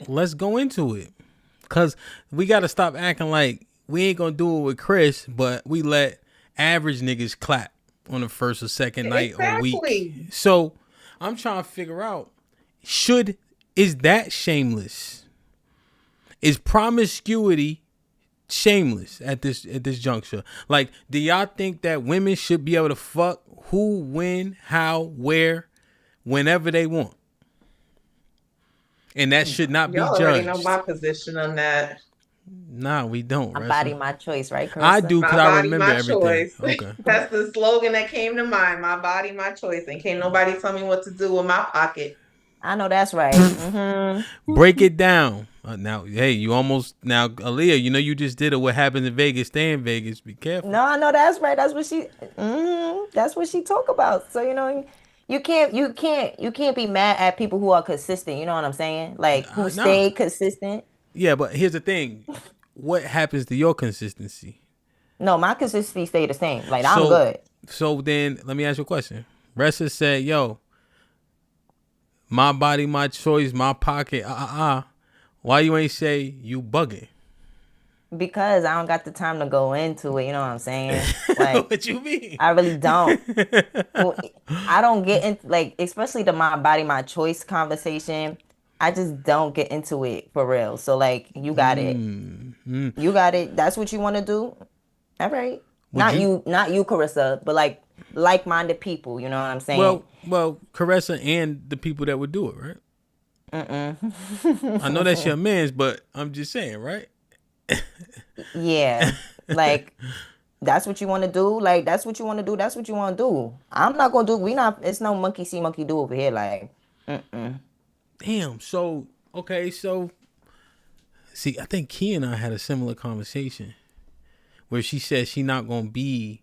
Let's go into it. Because we got to stop acting like we ain't going to do it with Chris, but we let average niggas clap on the first or second night or week. Exactly. So I'm trying to figure out, is that shameless? Is promiscuity shameless at this juncture? Like, do y'all think that women should be able to fuck who, when, how, where, whenever they want? And that should not be Y'all already know judged. my position on that. Nah, we don't, My body, Ressa. my choice, right, I Carissa? do because My I body, remember my everything. choice. Okay. That's the slogan that came to mind. My body, my choice. And can't nobody tell me what to do with my pocket. I know that's right. Mm-hmm. Break it down. Now, hey, you almost, now, Aaliyah, you know you just did it. What happens in Vegas, stay in Vegas. Be careful. No, I know that's right. That's what she. That's what she talk about. So you can't be mad at people who are consistent. You know what I'm saying? Like who Nah. stay consistent. Yeah, but here's the thing. What happens to your consistency? No, my consistency stay the same. Like I'm So, good. so then let me ask you a question. Ressa said, yo, my body, my choice, my pocket, Why you ain't say you bugging? Because I don't got the time to go into it. You know what I'm saying? Like What you mean? I really don't. Well, I don't get into like, especially the my body, my choice conversation. I just don't get into it for real. So like, you got it. You got it. That's what you want to do. All right. Would you? Not you, Carissa, but like-minded people. You know what I'm saying? Well, Caressa and the people that would do it, right? I know that's your man's, but I'm just saying, right? Yeah. Like, that's what you want to do. Like, that's what you want to do. That's what you want to do. I'm not gonna do. We not. It's no monkey see, monkey do over here. Like, Damn. So okay. So see, I think Key and I had a similar conversation where she said she not gonna be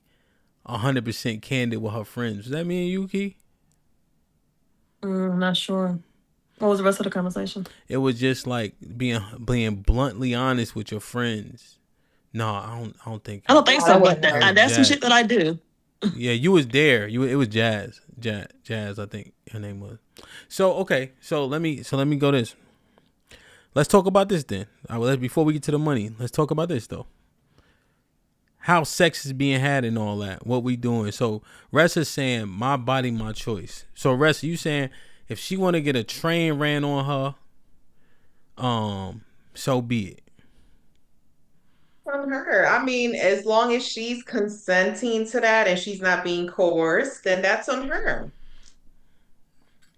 100% candid with her friends. Was that me and you, Key? I'm not sure. What was the rest of the conversation? It was just like being bluntly honest with your friends. No, I don't think. I don't think no, so, that but wasn't That her. was that's some Jazz. shit that I do. Yeah, you was there. It was Jazz. I think her name was. So okay. So let me go this. Let's talk about this then. Before we get to the money, let's talk about this though. How sex is being had and all that. What we doing. So Ressa's saying my body, my choice. So Ressa, you saying if she want to get a train ran on her, so be it. From her. I mean, as long as she's consenting to that and she's not being coerced, then that's on her.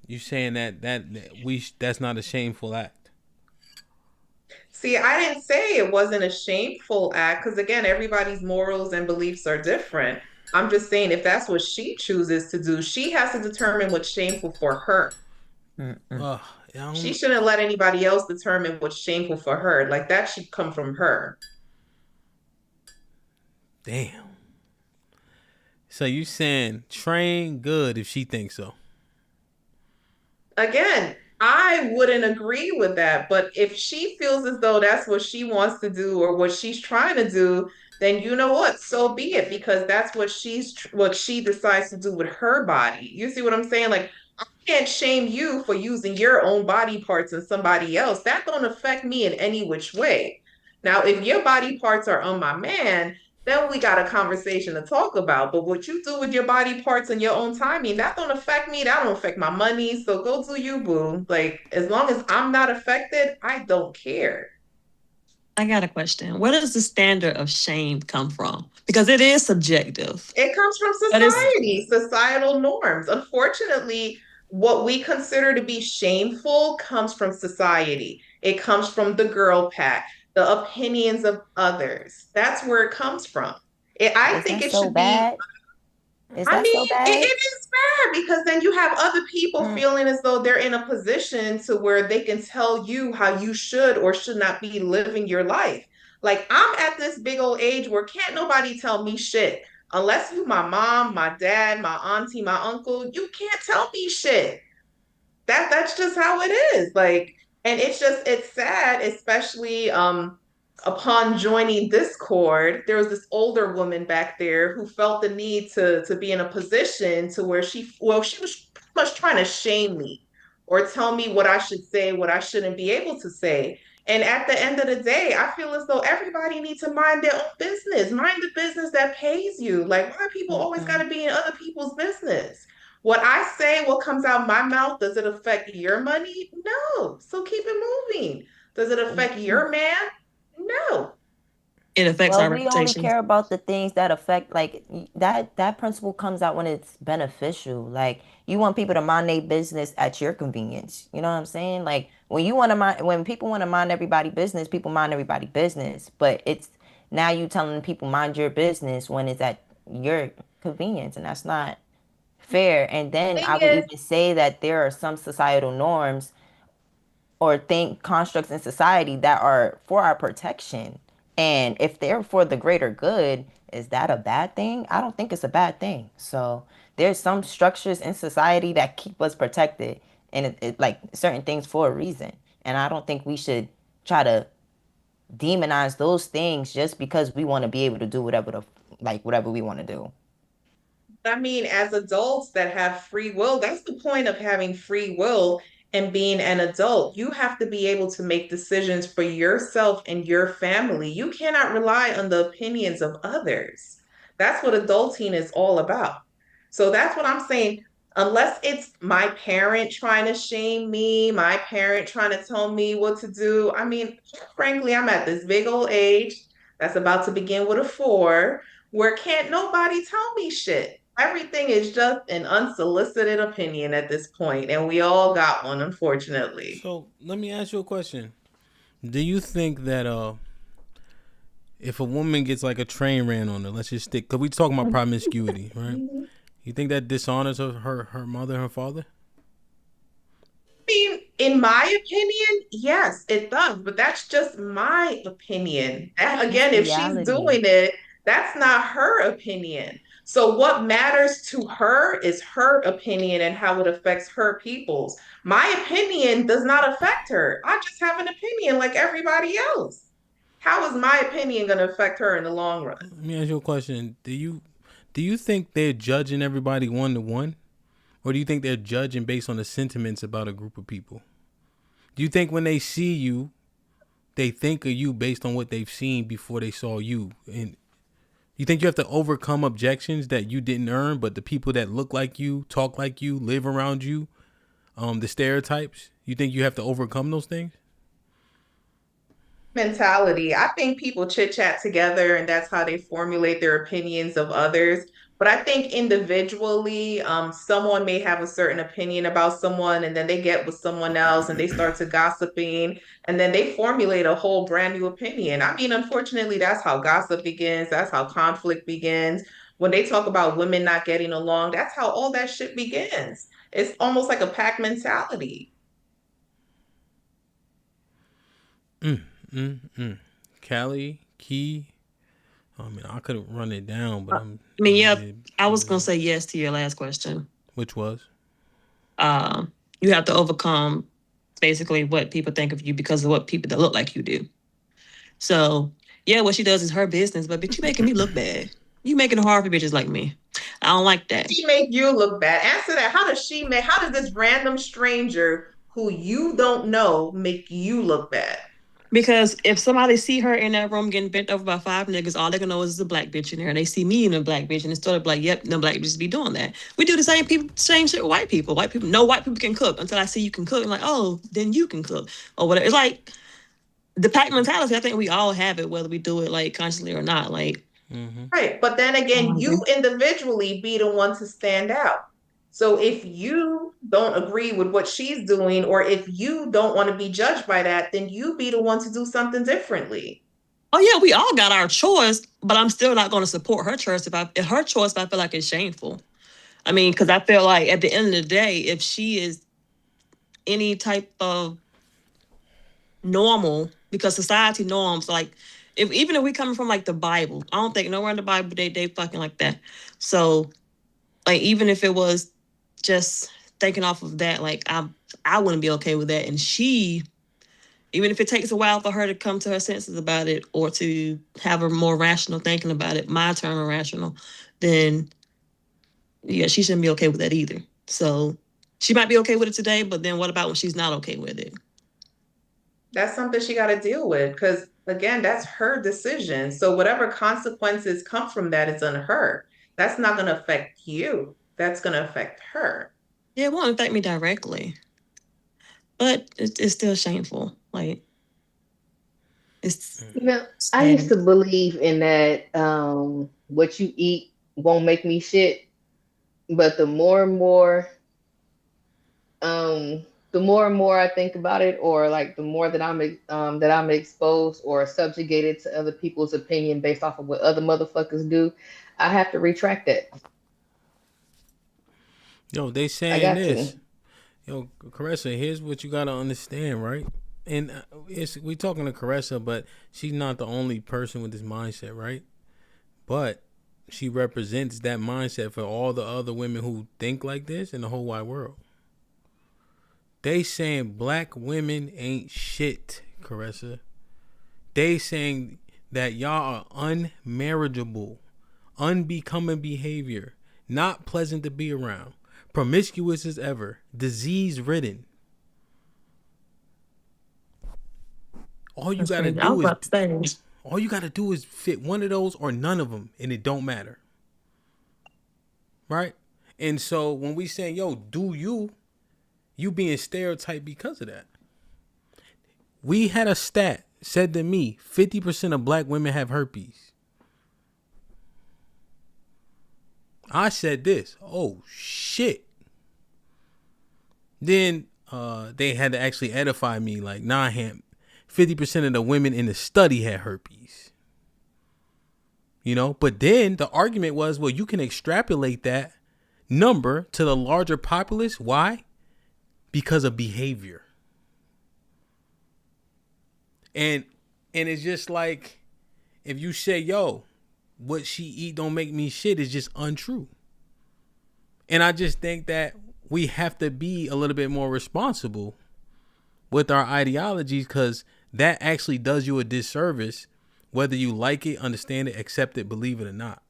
You saying that's not a shameful act. See, I didn't say it wasn't a shameful act because, again, everybody's morals and beliefs are different. I'm just saying if that's what she chooses to do, she has to determine what's shameful for her. Ugh, She shouldn't let anybody else determine what's shameful for her. Like that should come from her. damn. So you saying train good if she thinks so? Again, I wouldn't agree with that, but if she feels as though that's what she wants to do or what she's trying to do, then you know what? So be it, because that's what she decides to do with her body. You see what I'm saying? Like I can't shame you for using your own body parts and somebody else. That don't affect me in any which way. Now, if your body parts are on my man, then we got a conversation to talk about. But what you do with your body parts and your own timing, that don't affect me. That don't affect my money. So go do you, boo. Like as long as I'm not affected, I don't care. I got a question. Where does the standard of shame come from? Because it is subjective. It comes from But it's society, societal norms. Unfortunately, what we consider to be shameful comes from society. It comes from the girl pack, the opinions of others. That's where it comes from. I Is think that it so should be, bad? Is I that so mean, it bad? is bad because then you have other people Mm. feeling as though they're in a position to where they can tell you how you should or should not be living your life. Like I'm at this big old age where can't nobody tell me shit. Unless you my mom, my dad, my auntie, my uncle, you can't tell me shit. That's just how it is. Like, and it's sad, especially upon joining Discord, there was this older woman back there who felt the need to be in a position to where she was pretty much trying to shame me or tell me what I should say, what I shouldn't be able to say. And at the end of the day, I feel as though everybody needs to mind their own business, mind the business that pays you. Like, why people always got to be in other people's business? What I say, what comes out my mouth, does it affect your money? No. So keep it moving. Does it affect your man? No. It affects Well, our we only reputation. care about the things that affect like that principle comes out when it's beneficial. Like you want people to mind their business at your convenience. You know what I'm saying? Like when you want to mind when people want to mind everybody business, people mind everybody business. But it's now you telling people mind your business when it's at your convenience, and that's not fair. And then Thing I would is, even say that there are some societal norms or think constructs in society that are for our protection. And if they're for the greater good, is that a bad thing? I don't think it's a bad thing. So there's some structures in society that keep us protected and like certain things for a reason. And I don't think we should try to demonize those things just because we want to be able to do whatever we want to do. I mean, as adults that have free will, that's the point of having free will and being an adult. You have to be able to make decisions for yourself and your family. You cannot rely on the opinions of others. That's what adulting is all about. So that's what I'm saying. Unless it's my parent trying to shame me, my parent trying to tell me what to do. I mean, frankly, I'm at this big old age that's about to begin with a four where can't nobody tell me shit. Everything is just an unsolicited opinion at this point, and we all got one, unfortunately. So let me ask you a question. Do you think that if a woman gets like a train ran on her, let's just stick, because we talking about promiscuity, right? You think that dishonors her mother and her father? I mean, in my opinion, yes, it does, but that's just my opinion. It's Again, if she's reality. doing it, that's not her opinion. So, what matters to her is her opinion and how it affects her peoples. My opinion does not affect her. I just have an opinion like everybody else. How is my opinion going to affect her in the long run? Let me ask you a question. Do you think they're judging everybody 1-to-1? Or do you think they're judging based on the sentiments about a group of people? Do you think when they see you, they think of you based on what they've seen before they saw you? And you think you have to overcome objections that you didn't earn, but the people that look like you, talk like you, live around you, the stereotypes, you think you have to overcome those things? Mentality. I think people chit chat together and that's how they formulate their opinions of others. But I think individually, someone may have a certain opinion about someone and then they get with someone else and they start to gossiping and then they formulate a whole brand new opinion. I mean, unfortunately, that's how gossip begins. That's how conflict begins. When they talk about women not getting along, that's how all that shit begins. It's almost like a pack mentality. Callie, Key. I mean, I could run it down, but I mean, yeah, yeah, I was gonna say yes to your last question. which was You have to overcome basically what people think of you because of what people that look like you do. So yeah, what she does is her business, but bitch, you making me look bad. You making it hard for bitches like me. I don't like that. She make you look bad? Answer that. How does this random stranger who you don't know make you look bad? Because if somebody see her in that room getting bent over by five niggas, all they gonna know is a black bitch in there. And they see me in a black bitch, and it's sort of like, yep, no black bitches be doing that. We do the same shit with white people. No white people can cook until I see you can cook. I'm like, oh, then you can cook or whatever. It's like the pack mentality. I think we all have it, whether we do it like consciously or not. Like, Right. But then again, you individually be the one to stand out. So if you don't agree with what she's doing, or if you don't want to be judged by that, then you be the one to do something differently. oh yeah, we all got our choice, but I'm still not going to support her choice if I feel like it's shameful. I mean, because I feel like at the end of the day, if she is any type of normal, because society norms, like even if we coming from like the Bible, I don't think nowhere in the Bible they fucking like that. So like even if it was just thinking off of that, like I wouldn't be okay with that. And she, even if it takes a while for her to come to her senses about it or to have a more rational thinking about it, my term irrational, then yeah, she shouldn't be okay with that either. So she might be okay with it today, but then what about when she's not okay with it? That's something she got to deal with because, again, that's her decision. So whatever consequences come from that is on her. That's not going to affect you. That's going to affect her. Yeah, it won't affect me directly, but it's still shameful. Like, it's I used to believe in that what you eat won't make me shit, but the more and more I think about it, or like the more that I'm exposed or subjugated to other people's opinion based off of what other motherfuckers do, I have to retract that. Yo, they I saying got this. to. Yo, Caressa, here's what you gotta understand, right? And we talking to Caressa, but she's not the only person with this mindset, right? But she represents that mindset for all the other women who think like this in the whole wide world. They saying black women ain't shit, Caressa. They saying that y'all are unmarriageable, unbecoming behavior, not pleasant to be around, promiscuous as ever, disease ridden. All you gotta do is fit one of those or none of them, and it don't matter, right? And so when we say, yo, do you being stereotyped because of that. We had a stat said to me 50% of black women have herpes. I said this, oh shit. Then they had to actually edify me like, nah, HAMP, 50% of the women in the study had herpes. You know, but then the argument was, well, you can extrapolate that number to the larger populace. Why? Because of behavior. And it's just like, if you say, yo, what she eat don't make me shit, is just untrue. And I just think that we have to be a little bit more responsible with our ideologies, because that actually does you a disservice, whether you like it, understand it, accept it, believe it or not.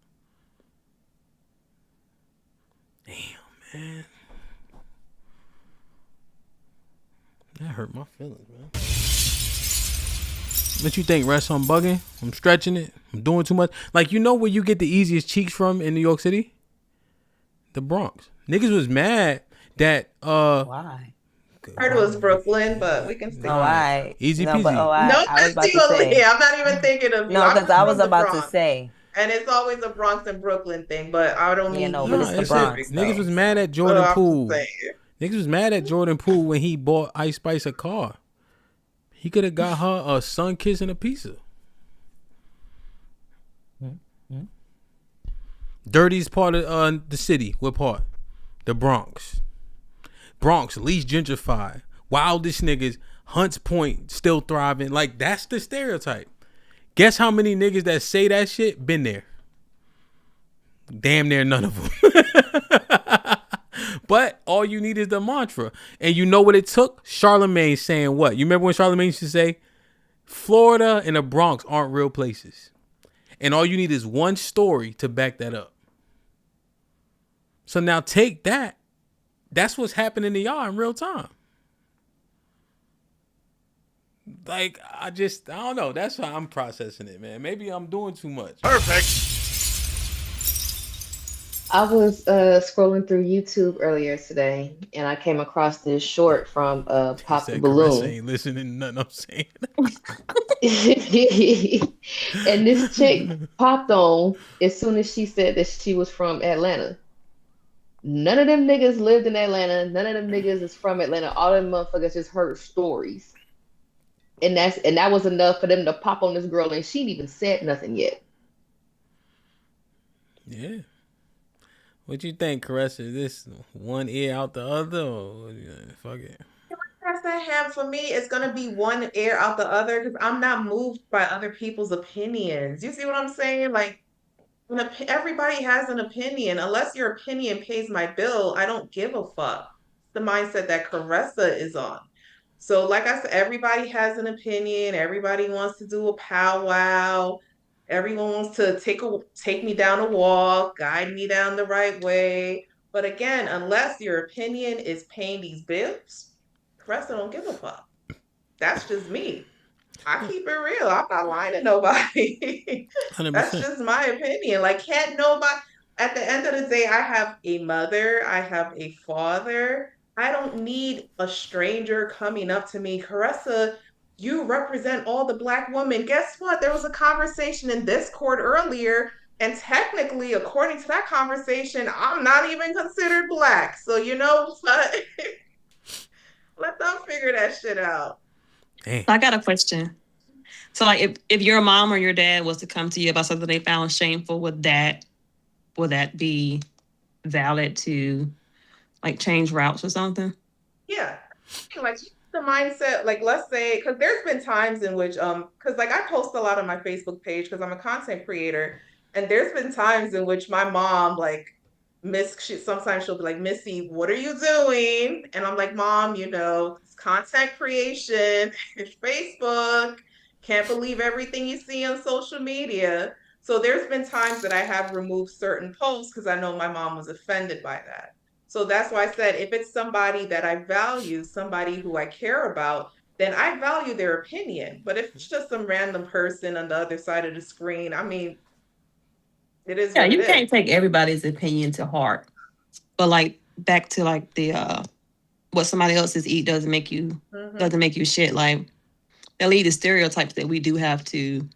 Damn, man. That hurt my feelings, man. What you think, Russ? I'm bugging? I'm stretching it? I'm doing too much? Like, you know where you get the easiest cheeks from in New York City? The Bronx. Niggas was mad that Why? I heard it was Brooklyn, but we can stick. Oh, I easy no, peasy. but I was about to say Yeah, I'm not even thinking of you. no, I'm because just I from was the about to Bronx. say And it's always a Bronx and Brooklyn thing, but I don't mean but it's the Bronx. Niggas was mad at Jordan Poole. Niggas was mad at Jordan Poole when he bought Ice Spice a car. He could have got her a sun kiss and a pizza. Dirtiest part of the city. What part? The Bronx. Bronx, least gentrified. Wildest niggas. Hunts Point, still thriving. Like, that's the stereotype. Guess how many niggas that say that shit been there? Damn near none of them. But all you need is the mantra. And you know what it took? Charlemagne saying what? You remember when Charlemagne used to say, Florida and the Bronx aren't real places. And all you need is one story to back that up. So now take that. That's what's happening to y'all in real time. Like, I don't know. That's how I'm processing it, man. Maybe I'm doing too much. Perfect. I was scrolling through YouTube earlier today, and I came across this short from Pop the Caressa Balloon. ain't listening to nothing I'm saying. And this chick popped on as soon as she said that she was from Atlanta. None of them niggas lived in Atlanta. None of them niggas is from Atlanta. All them motherfuckers just heard stories. And that was enough for them to pop on this girl, and she ain't even said nothing yet. Yeah. What you think, Caressa? Is this one ear out the other, or fuck it? That's that HAMP for me. It's gonna be one ear out the other because I'm not moved by other people's opinions. You see what I'm saying? Like, everybody has an opinion. Unless your opinion pays my bill, I don't give a fuck. The mindset that Caressa is on. So, like I said, everybody has an opinion. Everybody wants to do a powwow. Everyone wants to take me down a walk, guide me down the right way. But again, unless your opinion is paying these bills, Cressa don't give a fuck. That's just me. I keep it real. I'm not lying to nobody. That's 100%. just my opinion. Like, can't nobody, at the end of the day, I have a mother, I have a father. I don't need a stranger coming up to me, Caressa, you represent all the Black women. Guess what? There was a conversation in Discord earlier, and technically, according to that conversation, I'm not even considered Black. So, you know what? Let them figure that shit out. Damn. I got a question. So, like, if your mom or your dad was to come to you about something they found shameful, would that be valid to like change routes or something? Yeah, like the mindset, like let's say, because there's been times in which because like I post a lot on my Facebook page because I'm a content creator, and there's been times in which my mom like sometimes she'll be like, Missy, what are you doing? And I'm like, Mom, you know, it's content creation, it's Facebook, can't believe everything you see on social media. So there's been times that I have removed certain posts because I know my mom was offended by that. So that's why I said if it's somebody that I value, somebody who I care about, then I value their opinion. But if it's just some random person on the other side of the screen, I mean, it is Yeah, what it you is. can't take everybody's opinion to heart. But like back to like the what somebody else's eat doesn't make you shit. Like that lead to stereotypes that we do have to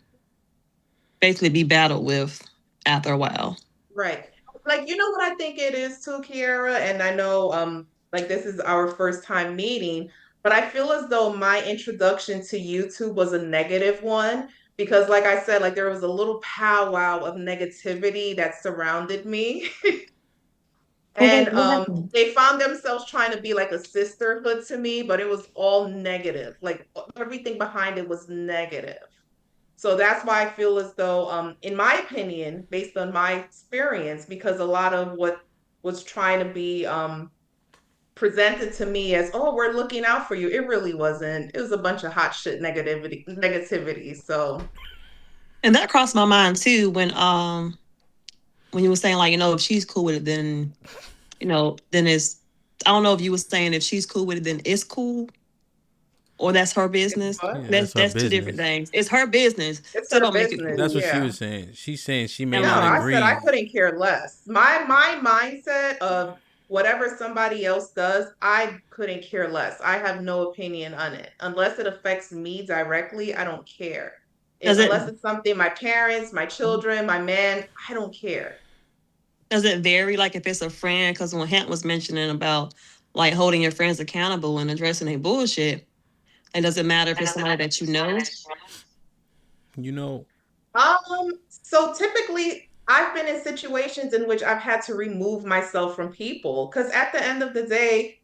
basically be battled with after a while. Right. Like, you know what I think it is too, Kiara? And I know like this is our first time meeting, but I feel as though my introduction to YouTube was a negative one because like I said, like there was a little powwow of negativity that surrounded me. And they found themselves trying to be like a sisterhood to me, but it was all negative. Like everything behind it was negative. So that's why I feel as though, in my opinion, based on my experience, because a lot of what was trying to be presented to me as, oh, we're looking out for you, it really wasn't. It was a bunch of hot shit negativity. So, and that crossed my mind too when you were saying like, you know, if she's cool with it, then you know, then it's, I don't know if you were saying if she's cool with it, then it's cool, or that's her business. Yeah, that's her two different business. things. It's her business. it's So her don't make it business. cool. That's what she Yeah. was saying. She's saying she may No, No, not I agree. said I couldn't care less. My mindset of whatever somebody else does, I couldn't care less. I have no opinion on it. Unless it affects me directly, I don't care. Unless it's something my parents, my children, my man, I don't care. Does it vary? Like if it's a friend, because when Hant was mentioning about like holding your friends accountable and addressing their bullshit, and does it matter if it's somebody that you know? You know. So typically I've been in situations in which I've had to remove myself from people because at the end of the day,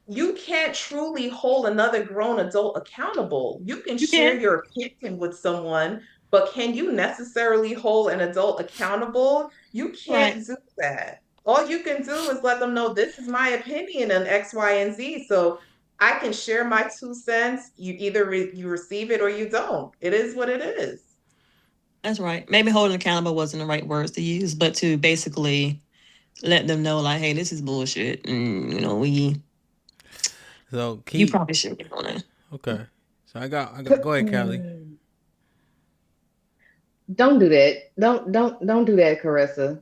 you can't truly hold another grown adult accountable. You can share your opinion with someone, but can you necessarily hold an adult accountable? You can't do that. All you can do is let them know this is my opinion on X, Y, and Z. So I can share my 2 cents. You either you receive it or you don't. It is what it is. That's right. Maybe holding accountable wasn't the right words to use, but to basically let them know, like, hey, this is bullshit, and you know, So you probably should be on it. Okay. So I got. Go ahead, Callie. Don't do that. Don't do that, Caressa.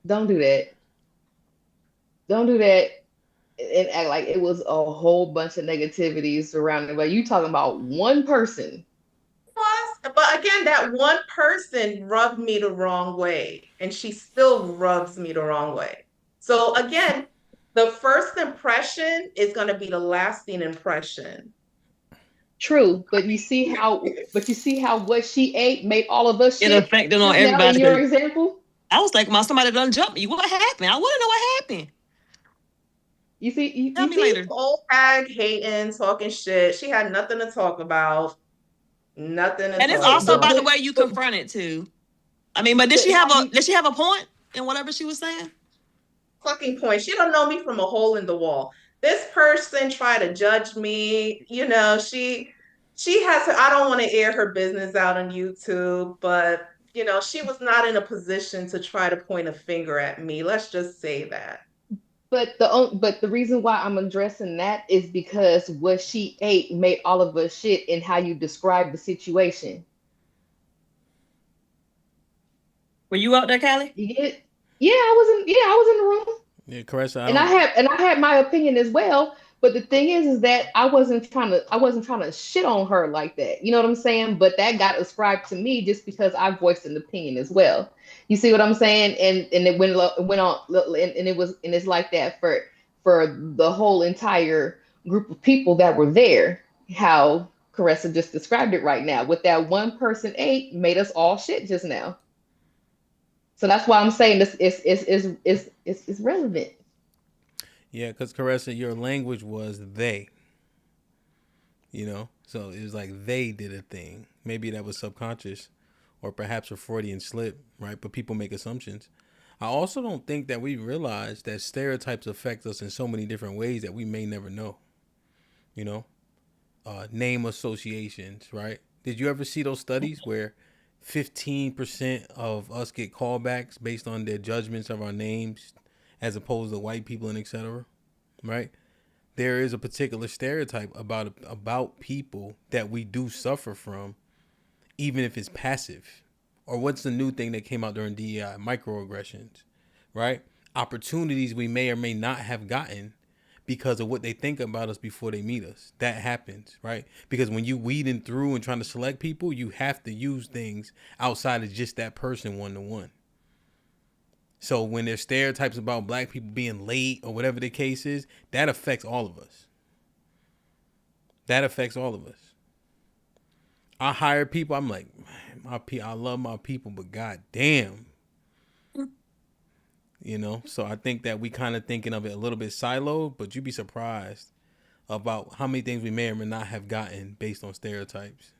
Don't do that. Don't do that and act like it was a whole bunch of negativity surrounding. But you talking about one person. But again, that one person rubbed me the wrong way, and she still rubs me the wrong way. So again, the first impression is going to be the lasting impression. True, but you see how what she ate made all of us shit. It affected on everybody. In your example, I was like, somebody done jumped me. What happened? I want to know what happened. You see, tell me later. Old hag hating, talking shit. She had nothing to talk about. Nothing. And it's also by the way you confront it too. I mean, but did she have a point in whatever she was saying? Fucking point. She don't know me from a hole in the wall. This person tried to judge me. You know, she has her, I don't want to air her business out on YouTube, but you know, she was not in a position to try to point a finger at me. Let's just say that. But the reason why I'm addressing that is because what she ate made all of us shit in how you describe the situation. Were you out there, Callie? You get it? Yeah, I was in the room. Yeah, Caressa, I And don't. I had my opinion as well. But the thing is that I wasn't trying to shit on her like that. You know what I'm saying? But that got ascribed to me just because I voiced an opinion as well. You see what I'm saying? And it went on, and it's like that for the whole entire group of people that were there. How Caressa just described it right now. With that one person ate made us all shit just now. So that's why I'm saying this is relevant. Yeah, because Caressa, your language was they. So it was like they did a thing. Maybe that was subconscious, or perhaps a Freudian slip, right? But people make assumptions. I also don't think that we realize that stereotypes affect us in so many different ways that we may never know. You know, name associations, right? Did you ever see those studies where 15% of us get callbacks based on their judgments of our names as opposed to white people and etc., right? There is a particular stereotype about people that we do suffer from, even if it's passive. Or what's the new thing that came out during DEI? Microaggressions, right? Opportunities we may or may not have gotten because of what they think about us before they meet us. That happens, right? Because when you weeding through and trying to select people, you have to use things outside of just that person one to one. So when there's stereotypes about black people being late or whatever the case is, that affects all of us. That affects all of us. I hire people. I'm like, I love my people, but god damn, So I think that we kind of thinking of it a little bit siloed, but you'd be surprised about how many things we may or may not have gotten based on stereotypes.